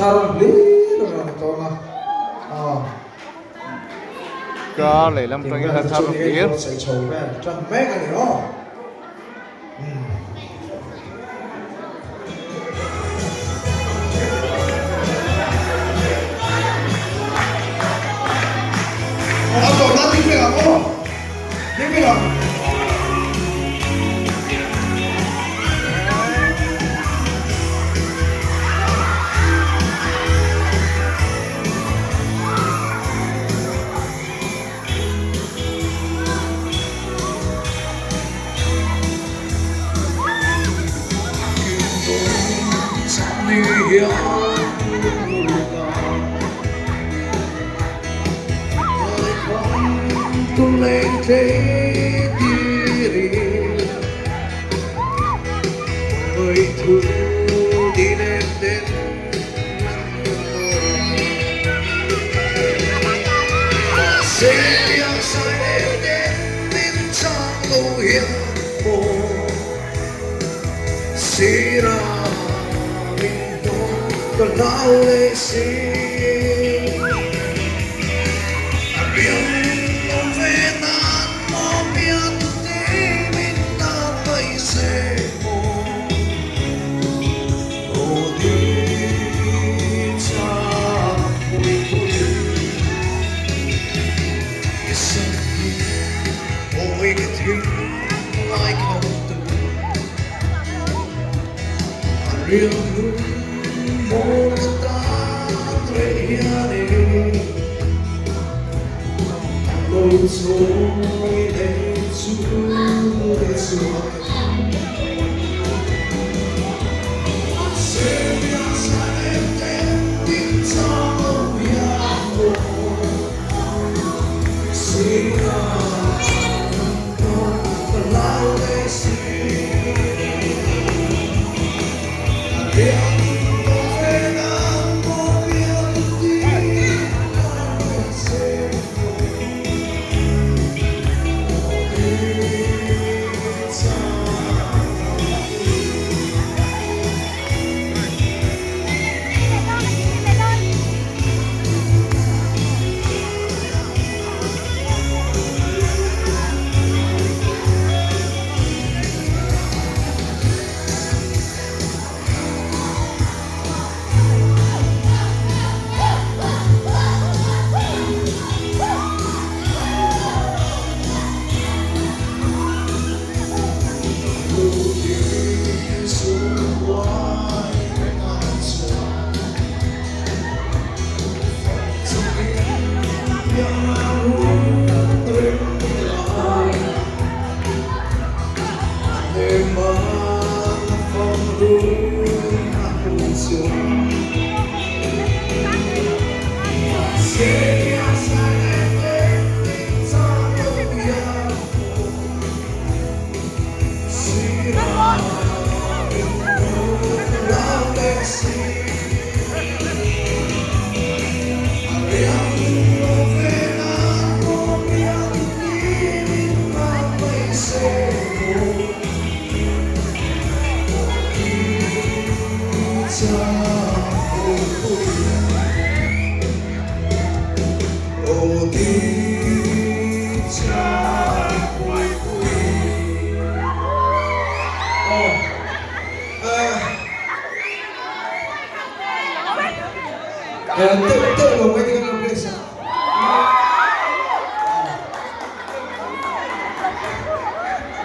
taruh beli orang tona. Có lấy làm trong cái thao lục điên. Sẽ chầu về trăm mấy cái đó. Atau nanti bilang, dia bilang. Tung lên thế diri ơi thu đi đêm đến sẽ yang sai đêm đến bên trong lưu hiểm hồ sẽ ra mình tôi còn lao lệ sẽ riêng một ta thấy đi lối rồi để xuống sẽ biết sai em đến tin trong nhà một xin con lao để xin tự tự của mấy cái